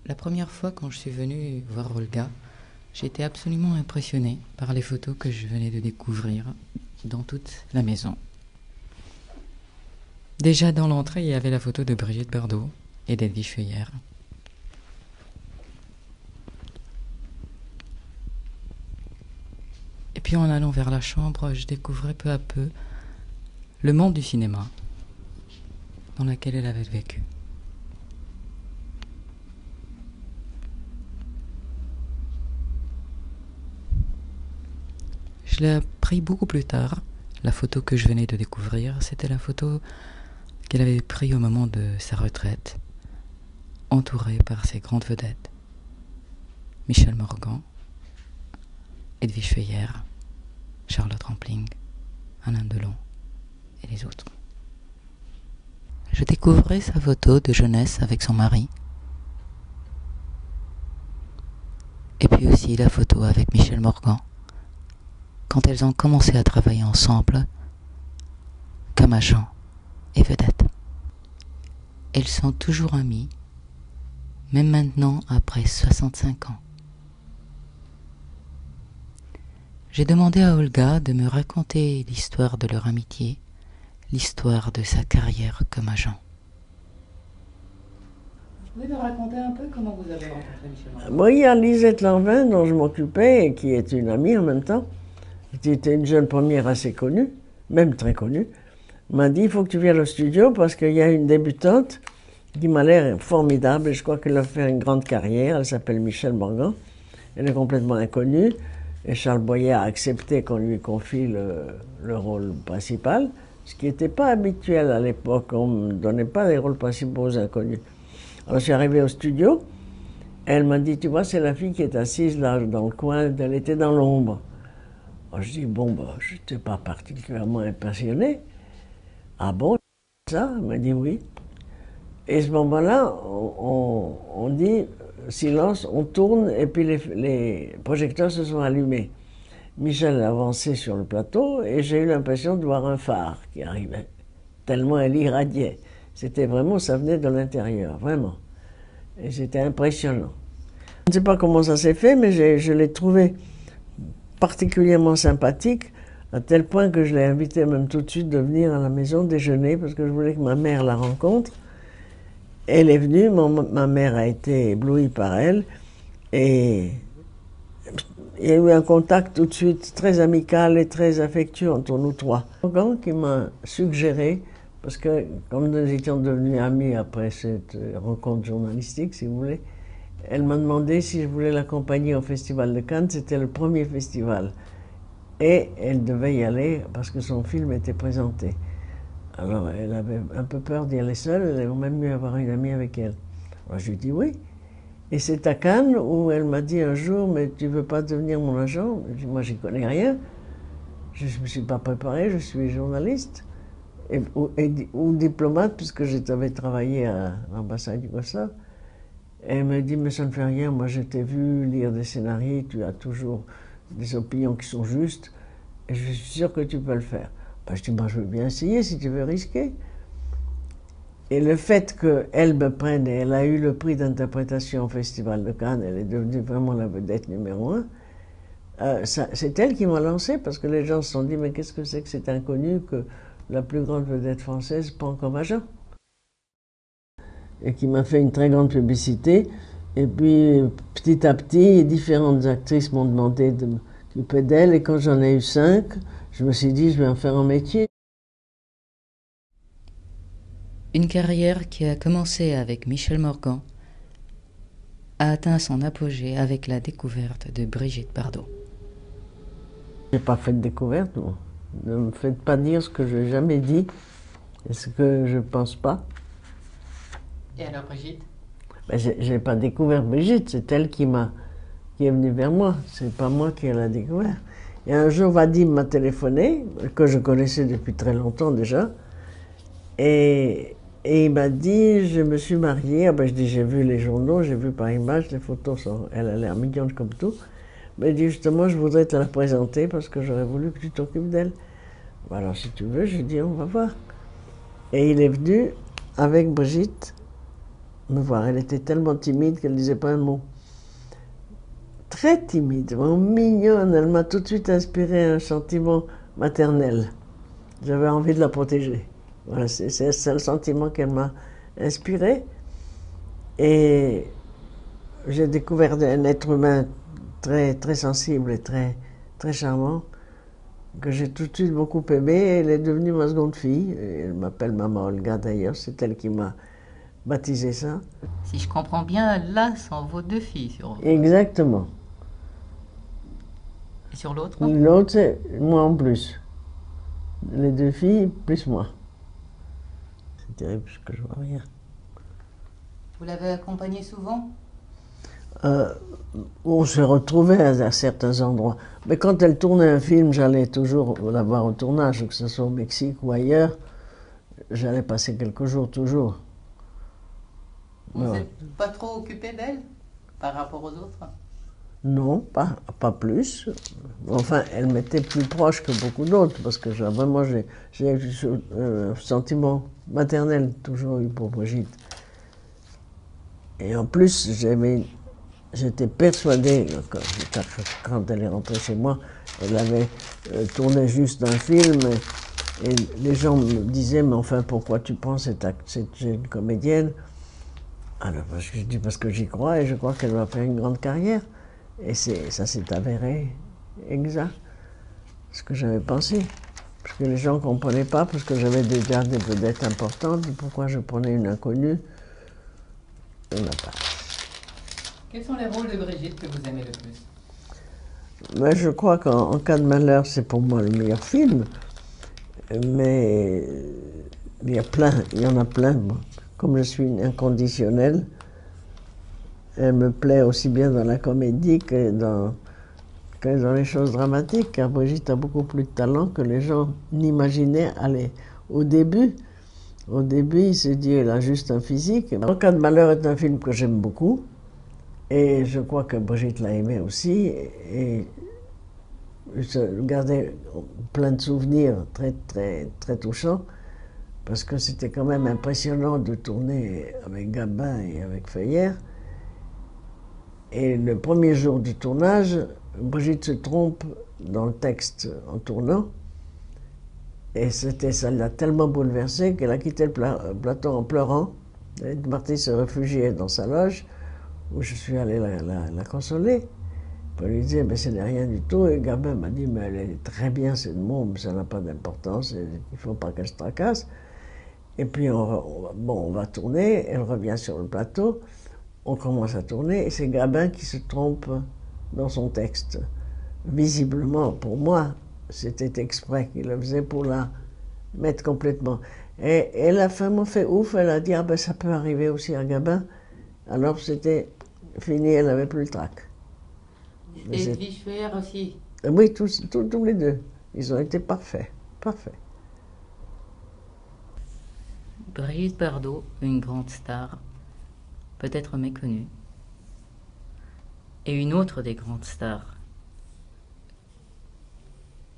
La première fois quand je suis venue voir Olga, j'ai été absolument impressionnée par les photos que je venais de découvrir dans toute la maison. Déjà dans l'entrée, il y avait la photo de Brigitte Bardot et d'Edwige Feuillère. Et puis en allant vers la chambre, je découvrais peu à peu le monde du cinéma dans lequel elle avait vécu. Je l'ai appris beaucoup plus tard. La photo que je venais de découvrir, c'était la photo qu'elle avait prise au moment de sa retraite, entourée par ses grandes vedettes. Michel Morgan, Edwige Feuillère, Charlotte Rampling, Alain Delon et les autres. Je découvrais sa photo de jeunesse avec son mari. Et puis aussi la photo avec Michel Morgan, quand elles ont commencé à travailler ensemble comme agents et vedettes. Elles sont toujours amies, même maintenant après 65 ans. J'ai demandé à Olga de me raconter l'histoire de leur amitié, l'histoire de sa carrière comme agent. Vous pouvez nous raconter un peu comment vous avez rencontré Michel Morgan? Moi, il y a Lisette Lanvin, dont je m'occupais, et qui est une amie en même temps, qui était une jeune première assez connue, même très connue, m'a dit « il faut que tu viennes au studio parce qu'il y a une débutante qui m'a l'air formidable et je crois qu'elle a fait une grande carrière, elle s'appelle Michel Morgan, elle est complètement inconnue et Charles Boyer a accepté qu'on lui confie le rôle principal, ce qui n'était pas habituel à l'époque, on ne donnait pas les rôles principaux aux inconnus. Alors je suis arrivé au studio, elle m'a dit « tu vois, c'est la fille qui est assise là dans le coin, elle était dans l'ombre ». Je dis, bon, bah, je n'étais pas particulièrement impressionné. Ah bon, ça? Elle m'a dit oui. Et à ce moment-là, on dit, silence, on tourne, et puis les projecteurs se sont allumés. Michel a avancé sur le plateau, et j'ai eu l'impression de voir un phare qui arrivait, tellement elle irradiait. C'était vraiment, ça venait de l'intérieur, vraiment. Et c'était impressionnant. Je ne sais pas comment ça s'est fait, mais je l'ai trouvé particulièrement sympathique, à tel point que je l'ai invité même tout de suite de venir à la maison déjeuner, parce que je voulais que ma mère la rencontre. Elle est venue, ma mère a été éblouie par elle, et il y a eu un contact tout de suite très amical et très affectueux entre nous trois. Morgan qui m'a suggéré, parce que comme nous étions devenus amis après cette rencontre journalistique, si vous voulez, elle m'a demandé si je voulais l'accompagner au Festival de Cannes. C'était le premier festival. Et elle devait y aller parce que son film était présenté. Alors elle avait un peu peur d'y aller seule, elle aurait même mieux avoir une amie avec elle. Alors je lui ai dit oui. Et c'est à Cannes où elle m'a dit un jour, mais tu veux pas devenir mon agent? Je dis, moi j'y connais rien, je ne me suis pas préparé, je suis journaliste ou diplomate, puisque j'avais travaillé à l'ambassade yougoslave. Et elle me dit, mais ça ne fait rien, moi je t'ai vu lire des scénarios, tu as toujours des opinions qui sont justes, et je suis sûr que tu peux le faire. Ben, je dis, moi je veux bien essayer si tu veux risquer. Et le fait qu'elle me prenne, et elle a eu le prix d'interprétation au Festival de Cannes, elle est devenue vraiment la vedette numéro 1, c'est elle qui m'a lancé, parce que les gens se sont dit, mais qu'est-ce que c'est que cet inconnu que la plus grande vedette française prend comme agent? Et qui m'a fait une très grande publicité. Et puis, petit à petit, différentes actrices m'ont demandé de m'occuper d'elle. Et quand j'en ai eu 5, je me suis dit, je vais en faire un métier. Une carrière qui a commencé avec Michel Morgan a atteint son apogée avec la découverte de Brigitte Bardot. Je n'ai pas fait de découverte, moi. Ne me faites pas dire ce que je n'ai jamais dit et ce que je ne pense pas. Et alors Brigitte? Ben, je n'ai pas découvert Brigitte, c'est elle qui est venue vers moi. C'est pas moi qui l'a découvert. Et un jour, Vadim m'a téléphoné, que je connaissais depuis très longtemps déjà, et il m'a dit, je me suis mariée. Ah ben, je dis, j'ai vu les journaux, j'ai vu par image, les photos elle a l'air mignonne comme tout. Mais il dit, justement, je voudrais te la présenter parce que j'aurais voulu que tu t'occupes d'elle. Ben, alors, si tu veux, je dis, on va voir. Et il est venu avec Brigitte me voir. Elle était tellement timide qu'elle ne disait pas un mot. Très timide, vraiment mignonne. Elle m'a tout de suite inspiré un sentiment maternel. J'avais envie de la protéger. Voilà, c'est le sentiment qu'elle m'a inspiré. Et j'ai découvert un être humain très, très sensible et très, très charmant, que j'ai tout de suite beaucoup aimé. Elle est devenue ma seconde fille. Elle m'appelle Maman Olga d'ailleurs. C'est elle qui m'a baptisé ça. Si je comprends bien, là sont vos deux filles sur, Exactement. et sur l'autre. L'autre, c'est moi en plus. Les deux filles, plus moi. C'est terrible ce que je vois rien. Vous l'avez accompagnée souvent? On se retrouvait à certains endroits. Mais quand elle tournait un film, j'allais toujours la voir au tournage, que ce soit au Mexique ou ailleurs. J'allais passer quelques jours toujours. Vous Ouais. n'êtes pas trop occupé d'elle par rapport aux autres? Non, pas plus. Enfin, elle m'était plus proche que beaucoup d'autres, parce que vraiment, j'ai un sentiment maternel toujours eu pour Brigitte. Et en plus, j'étais persuadée, quand elle est rentrée chez moi, elle avait tourné juste un film, et les gens me disaient, mais enfin, pourquoi tu prends cette jeune comédienne? Alors, je dis parce que j'y crois, et je crois qu'elle va faire une grande carrière. Et ça s'est avéré exact, ce que j'avais pensé. Parce que les gens ne comprenaient pas, parce que j'avais déjà des vedettes importantes, pourquoi je prenais une inconnue. On n'a pas. Quels sont les rôles de Brigitte que vous aimez le plus? Mais je crois qu'en cas de malheur, c'est pour moi le meilleur film. Mais il y en a plein. Moi. Comme je suis une inconditionnelle, elle me plaît aussi bien dans la comédie que dans les choses dramatiques, car Brigitte a beaucoup plus de talent que les gens n'imaginaient aller. Au début, il se dit elle a juste un physique. En cas de malheur est un film que j'aime beaucoup, et je crois que Brigitte l'a aimé aussi, et je gardais plein de souvenirs très, très, très touchants, parce que c'était quand même impressionnant de tourner avec Gabin et avec Feuillère. Et le premier jour du tournage, Brigitte se trompe dans le texte en tournant. Et ça l'a tellement bouleversée qu'elle a quitté le plateau en pleurant. Elle est partie se réfugier dans sa loge, où je suis allé la consoler. Pour lui dire, mais ce n'est rien du tout. Et Gabin m'a dit, mais elle est très bien cette môme, ça n'a pas d'importance, il ne faut pas qu'elle se tracasse. Et puis, on va tourner, elle revient sur le plateau, on commence à tourner, et c'est Gabin qui se trompe dans son texte. Visiblement, pour moi, c'était exprès qu'il le faisait pour la mettre complètement. Et la femme m'a fait ouf, elle a dit, ah ben ça peut arriver aussi à Gabin. Alors c'était fini, elle n'avait plus le trac. Et Edwige Feuillère aussi? Oui, tous les deux. Ils ont été parfaits, parfaits. Brigitte Bardot, une grande star, peut-être méconnue, et une autre des grandes stars,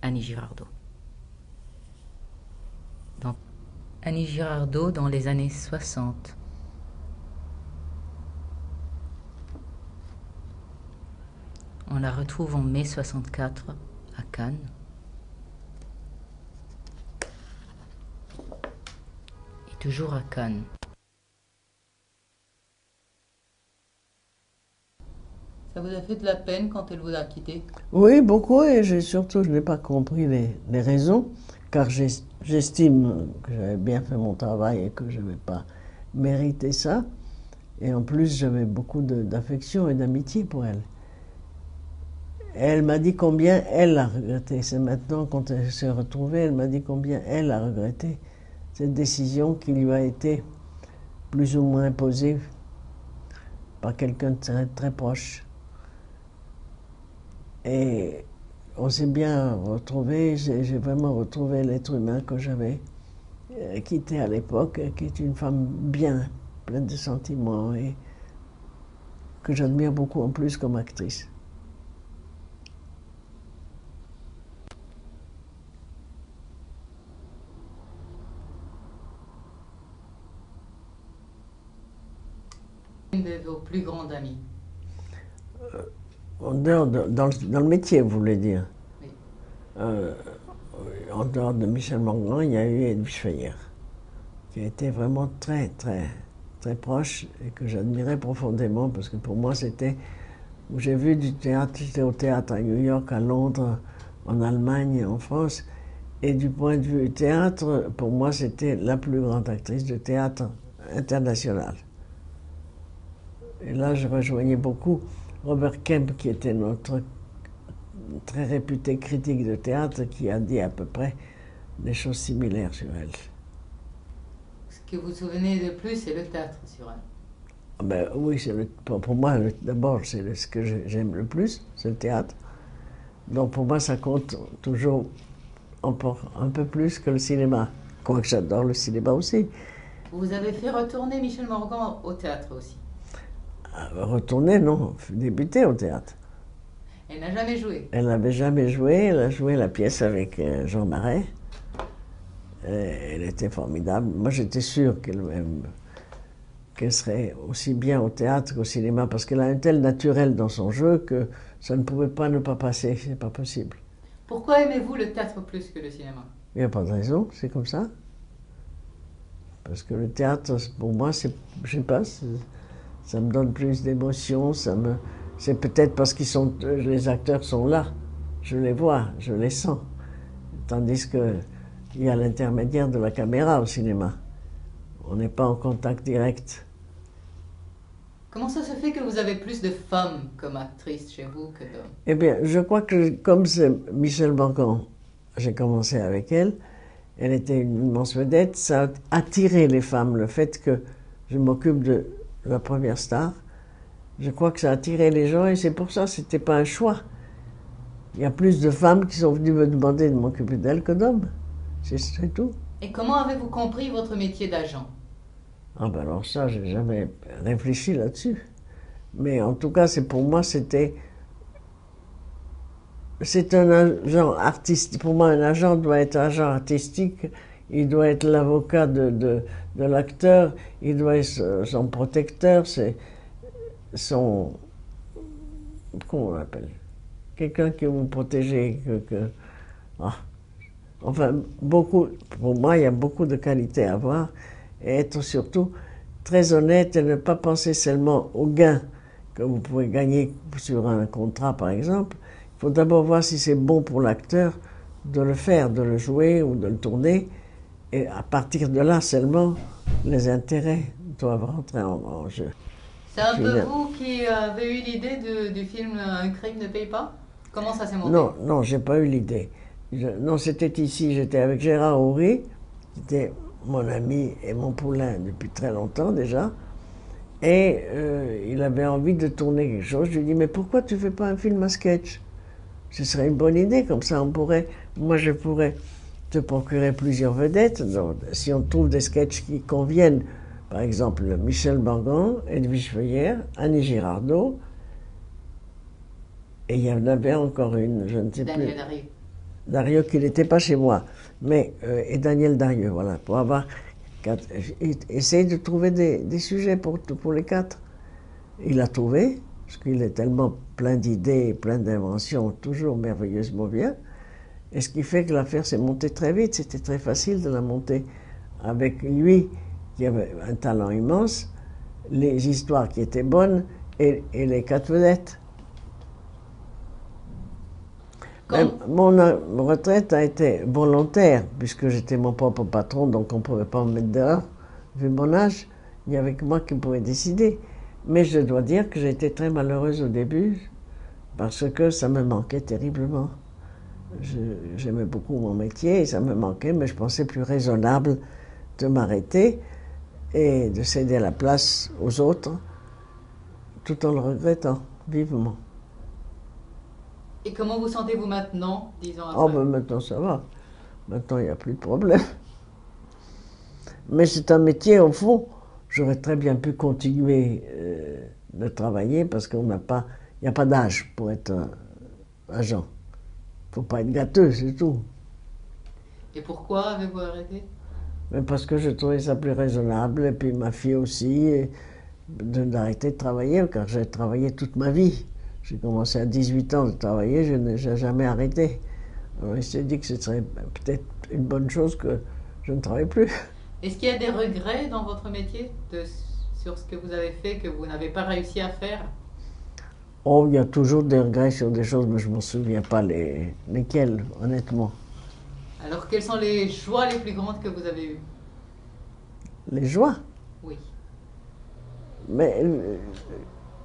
Annie Girardot. Annie Girardot dans les années 60. On la retrouve en mai 64 à Cannes. Et toujours à Cannes. Ça vous a fait de la peine quand elle vous a quitté? Oui, beaucoup, et surtout, je n'ai pas compris les raisons, car j'estime que j'avais bien fait mon travail et que je n'avais pas mérité ça. Et en plus, j'avais beaucoup d'affection et d'amitié pour elle. Elle m'a dit combien elle a regretté. C'est maintenant, quand elle s'est retrouvée, elle m'a dit combien elle a regretté cette décision qui lui a été plus ou moins imposée par quelqu'un de très, très proche. Et on s'est bien retrouvés, j'ai vraiment retrouvé l'être humain que j'avais quitté à l'époque, qui est une femme bien, pleine de sentiments et que j'admire beaucoup en plus comme actrice. Une de vos plus grandes amies? En dehors dans le métier, vous voulez dire. Oui. En dehors de Michel Morgan, il y a eu Edwige Feyer, qui a été vraiment très, très, très proche et que j'admirais profondément parce que pour moi, c'était où j'ai vu du théâtre. J'étais au théâtre à New York, à Londres, en Allemagne, en France. Et du point de vue théâtre, pour moi, c'était la plus grande actrice de théâtre international. Et là, je rejoignais beaucoup Robert Kemp, qui était notre très réputé critique de théâtre, qui a dit à peu près des choses similaires sur elle. Ce que vous vous souvenez de plus, c'est le théâtre sur elle. Ben, oui, pour moi, d'abord, c'est ce que j'aime le plus, c'est le théâtre. Donc pour moi, ça compte toujours un peu plus que le cinéma. Quoique j'adore le cinéma aussi. Vous avez fait retourner Michel Morgan au théâtre aussi. Retourner, non, débuter au théâtre. Elle n'a jamais joué. Elle n'avait jamais joué, elle a joué la pièce avec Jean Marais. Elle était formidable. Moi, j'étais sûr qu'elle serait aussi bien au théâtre qu'au cinéma, parce qu'elle a un tel naturel dans son jeu que ça ne pouvait pas ne pas passer, c'est pas possible. Pourquoi aimez-vous le théâtre plus que le cinéma? Il n'y a pas de raison, c'est comme ça. Parce que le théâtre, pour moi, je sais pas, ça me donne plus d'émotion, c'est peut-être parce les acteurs sont là, je les vois, je les sens. Tandis qu'il y a l'intermédiaire de la caméra au cinéma. On n'est pas en contact direct. Comment ça se fait que vous avez plus de femmes comme actrices chez vous que d'hommes? Eh bien, je crois que comme c'est Michel Morgan, j'ai commencé avec elle, elle était une immense vedette, ça a attiré les femmes, le fait que je m'occupe de la première star. Je crois que ça a attiré les gens et c'est pour ça que ce n'était pas un choix. Il y a plus de femmes qui sont venues me demander de m'occuper d'elles que d'hommes. C'est tout. Et comment avez-vous compris votre métier d'agent? Ah ben alors ça, j'ai jamais réfléchi là-dessus. Mais en tout cas, pour moi, c'est un agent artistique. Pour moi, un agent doit être agent artistique. Il doit être l'avocat de l'acteur. Il doit être son protecteur. C'est son... Comment on l'appelle? Quelqu'un qui vous protège. Ah. Enfin, pour moi, il y a beaucoup de qualités à avoir. Et être surtout très honnête et ne pas penser seulement au gain que vous pouvez gagner sur un contrat, par exemple. Il faut d'abord voir si c'est bon pour l'acteur de le faire, de le jouer ou de le tourner. Et à partir de là seulement, les intérêts doivent rentrer en jeu. C'est un peu vous qui avez eu l'idée du film Un crime ne paye pas? Comment ça s'est monté? Non, j'ai pas eu l'idée. Non, c'était ici, j'étais avec Gérard Houry, qui était mon ami et mon poulain depuis très longtemps déjà. Et il avait envie de tourner quelque chose. Je lui ai dit, mais pourquoi tu ne fais pas un film à sketch? Ce serait une bonne idée, comme ça moi je pourrais te procurer plusieurs vedettes. Donc, si on trouve des sketchs qui conviennent, par exemple Michel Morgan, Edwige Feyer, Annie Girardot, et il y en avait encore une, je ne sais plus. Daniel Darieux. Darieux qui n'était pas chez moi, et Daniel Darieux, voilà, pour avoir essayer de trouver des sujets pour les quatre. Il a trouvé, parce qu'il est tellement plein d'idées, plein d'inventions, toujours merveilleusement bien. Et ce qui fait que l'affaire s'est montée très vite, c'était très facile de la monter. Avec lui, qui avait un talent immense, les histoires qui étaient bonnes et les quatre vedettes. Mon retraite a été volontaire, puisque j'étais mon propre patron, donc on ne pouvait pas me mettre dehors. Vu mon âge, il n'y avait que moi qui pouvais décider. Mais je dois dire que j'ai été très malheureuse au début, parce que ça me manquait terriblement. J'aimais beaucoup mon métier et ça me manquait, mais je pensais plus raisonnable de m'arrêter et de céder la place aux autres, tout en le regrettant vivement. Et comment vous sentez-vous maintenant, 10 ans après? Oh, ben maintenant ça va. Maintenant, il n'y a plus de problème. Mais c'est un métier, au fond, j'aurais très bien pu continuer de travailler parce qu'il n'y a pas d'âge pour être agent. Il ne faut pas être gâteux, c'est tout. Et pourquoi avez-vous arrêté? Mais parce que je trouvais ça plus raisonnable, et puis ma fille aussi. d'arrêter de travailler, car j'ai travaillé toute ma vie. J'ai commencé à 18 ans de travailler, je n'ai jamais arrêté. Alors il s'est dit que ce serait peut-être une bonne chose que je ne travaille plus. Est-ce qu'il y a des regrets dans votre métier sur ce que vous avez fait, que vous n'avez pas réussi à faire? Oh, il y a toujours des regrets sur des choses, mais je ne me souviens pas lesquelles, honnêtement. Alors, quelles sont les joies les plus grandes que vous avez eues? Les joies. Oui. Mais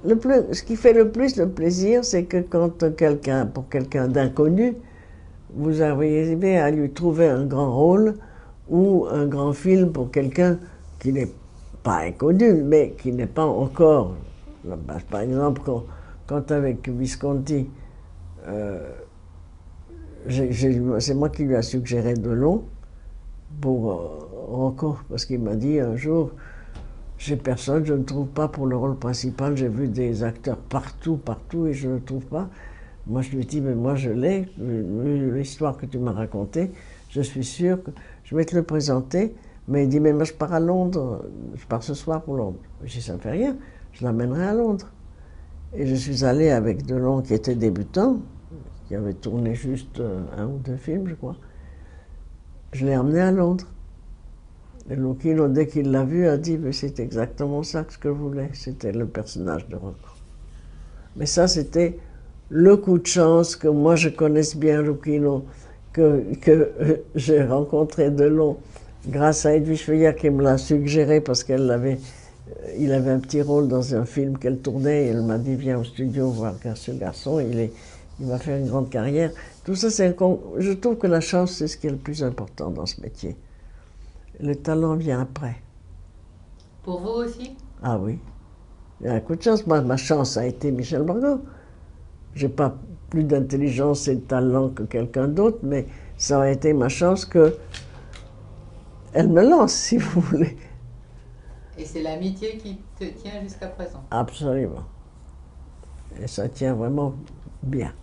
ce qui fait le plus le plaisir, c'est que quand pour quelqu'un d'inconnu, vous arrivez à lui trouver un grand rôle ou un grand film pour quelqu'un qui n'est pas inconnu, mais qui n'est pas encore. Par exemple, quand avec Visconti, c'est moi qui lui ai suggéré Delon pour Rocco, parce qu'il m'a dit un jour, j'ai personne, je ne trouve pas pour le rôle principal, j'ai vu des acteurs partout, et je ne le trouve pas. Moi, je lui ai dit, mais moi, je l'ai, l'histoire que tu m'as racontée, je suis sûr que je vais te le présenter. Mais il dit, mais moi, je pars à Londres, je pars ce soir pour Londres. Je dis, ça ne fait rien, je l'amènerai à Londres. Et je suis allé avec Delon, qui était débutant, qui avait tourné juste un ou deux films, je crois. Je l'ai emmené à Londres. Et Lucchino, dès qu'il l'a vu, a dit, mais c'est exactement ça que je voulais. C'était le personnage de Rocco. Mais ça, c'était le coup de chance que moi, je connaisse bien Lucchino, que j'ai rencontré Delon grâce à Edwige Feuillard qui me l'a suggéré parce il avait un petit rôle dans un film qu'elle tournait et elle m'a dit, viens au studio voir ce garçon, il va faire une grande carrière. Tout ça, je trouve que la chance, c'est ce qui est le plus important dans ce métier. Le talent vient après. Pour vous aussi? Ah oui. Il y a un coup de chance. Ma chance a été Michel Margot. Je n'ai pas plus d'intelligence et de talent que quelqu'un d'autre, mais ça a été ma chance qu'elle me lance, si vous voulez. Et c'est l'amitié qui te tient jusqu'à présent? Absolument. Et ça tient vraiment bien.